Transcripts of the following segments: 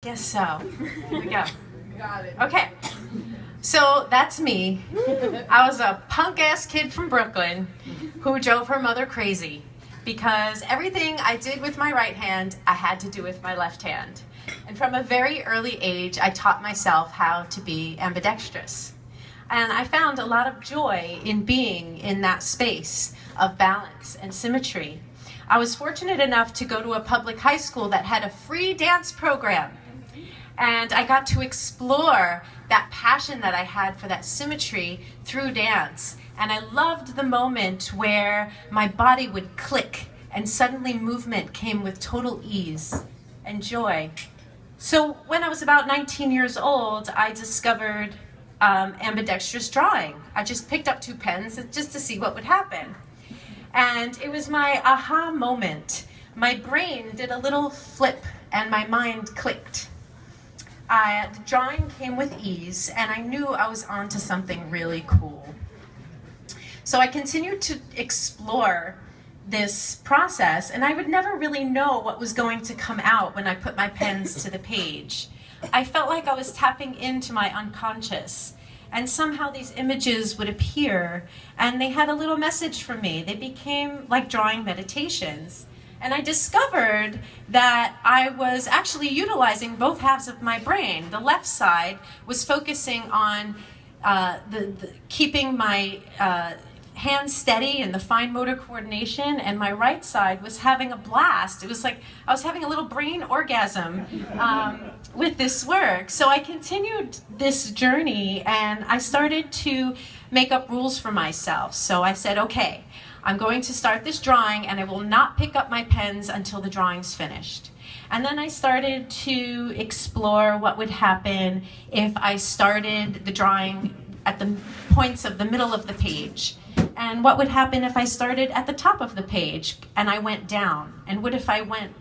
Guess so. Here we go. Got it. Okay. So that's me. I was a punk-ass kid from Brooklyn who drove her mother crazy because everything I did with my right hand, I had to do with my left hand. And from a very early age, I taught myself how to be ambidextrous. And I found a lot of joy in being in that space of balance and symmetry. I was fortunate enough to go to a public high school that had a free dance program. And I got to explore that passion that I had for that symmetry through dance. And I loved the moment where my body would click and suddenly movement came with total ease and joy. So when I was about 19 years old, I discovered ambidextrous drawing. I just picked up 2 pens just to see what would happen. And it was my aha moment. My brain did a little flip and my mind clicked. The drawing came with ease, and I knew I was onto something really cool. So I continued to explore this process, and I would never really know what was going to come out when I put my pens to the page. I felt like I was tapping into my unconscious, and somehow these images would appear, and they had a little message for me. They became like drawing meditations. And I discovered that I was actually utilizing both halves of my brain. The left side was focusing on keeping my hands steady and the fine motor coordination, and my right side was having a blast. It was like I was having a little brain orgasm with this work. So I continued this journey, and I started to make up rules for myself. So I said, okay, I'm going to start this drawing and I will not pick up my pens until the drawing's finished. And then I started to explore what would happen if I started the drawing at the points of the middle of the page. And what would happen if I started at the top of the page and I went down? And what if I went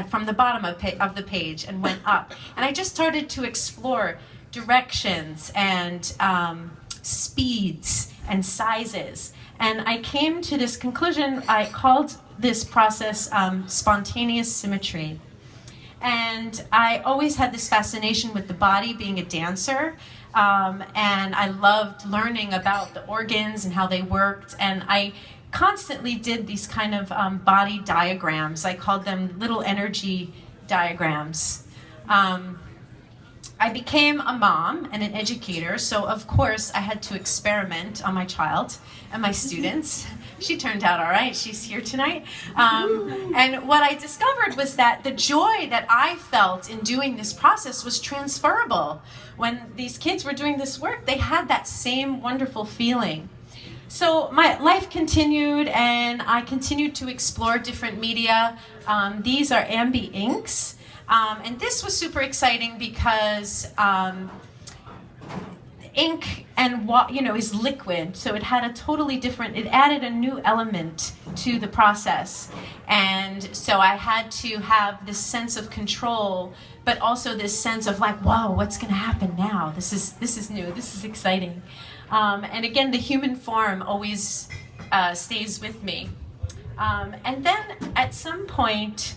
from the bottom of the page and went up? And I just started to explore directions and speeds and sizes. And I came to this conclusion. I called this process spontaneous symmetry. And I always had this fascination with the body, being a dancer. And I loved learning about the organs and how they worked. And I constantly did these kind of body diagrams. I called them little energy diagrams. I became a mom and an educator, so of course I had to experiment on my child and my students. She turned out all right. She's here tonight. And what I discovered was that the joy that I felt in doing this process was transferable. When these kids were doing this work, they had that same wonderful feeling. So my life continued, and I continued to explore different media. These are Ambi inks. And this was super exciting because ink and is liquid, so it had a totally different, it added a new element to the process. And so I had to have this sense of control, but also this sense of like, whoa, what's going to happen now? This is new, this is exciting. And again, the human form always stays with me. And then at some point,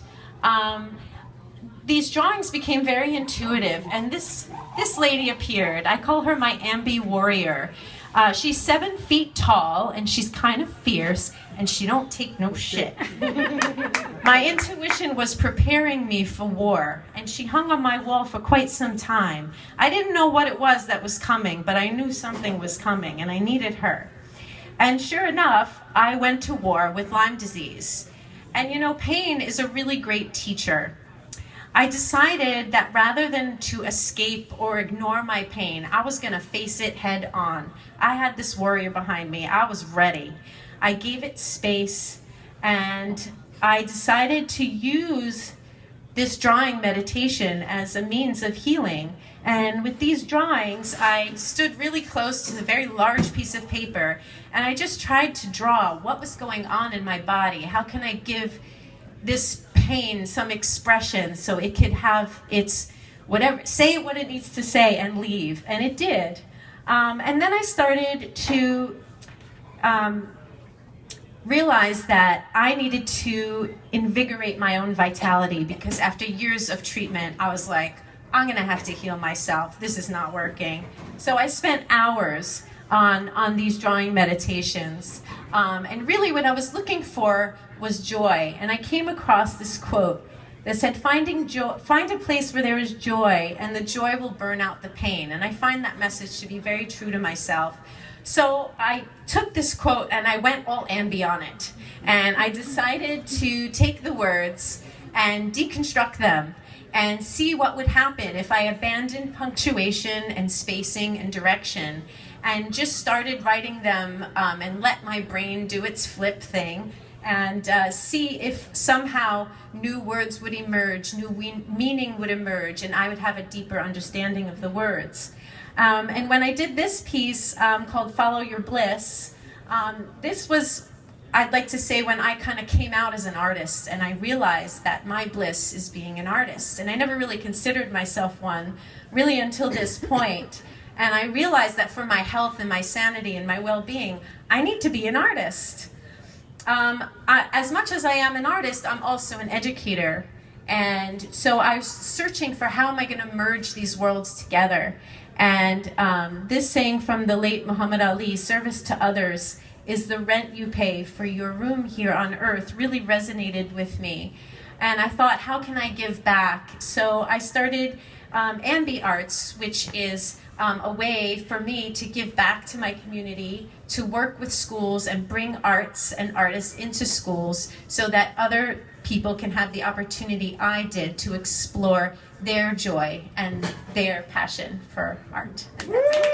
these drawings became very intuitive, and this lady appeared. I call her my Ambi warrior. She's 7 feet tall, and she's kind of fierce, and she don't take no shit. My intuition was preparing me for war, and she hung on my wall for quite some time. I didn't know what it was that was coming, but I knew something was coming, and I needed her. And sure enough, I went to war with Lyme disease. And pain is a really great teacher. I decided that rather than to escape or ignore my pain, I was going to face it head on. I had this warrior behind me. I was ready. I gave it space, and I decided to use this drawing meditation as a means of healing. And with these drawings, I stood really close to a very large piece of paper, and I just tried to draw what was going on in my body. How can I give this pain some expression so it could have its whatever, say what it needs to say and leave. And it did. And then I started to realize that I needed to invigorate my own vitality, because after years of treatment, I was like, I'm gonna have to heal myself. This is not working. So I spent hours on these drawing meditations. And really what I was looking for was joy. And I came across this quote that said, find a place where there is joy, and the joy will burn out the pain. And I find that message to be very true to myself. So I took this quote and I went all Ambi on it. And I decided to take the words and deconstruct them and see what would happen if I abandoned punctuation and spacing and direction and just started writing them and let my brain do its flip thing and see if somehow new words would emerge, new meaning would emerge, and I would have a deeper understanding of the words. And when I did this piece called Follow Your Bliss, this was, I'd like to say, when I kind of came out as an artist and I realized that my bliss is being an artist. And I never really considered myself one, really until this point. And I realized that for my health and my sanity and my well-being, I need to be an artist. As much as I am an artist, I'm also an educator. And so I was searching for how am I going to merge these worlds together. And this saying from the late Muhammad Ali, service to others is the rent you pay for your room here on earth, really resonated with me. And I thought, how can I give back? So I started Ambi Arts, which is a way for me to give back to my community, to work with schools and bring arts and artists into schools so that other people can have the opportunity I did to explore their joy and their passion for art. And that's it.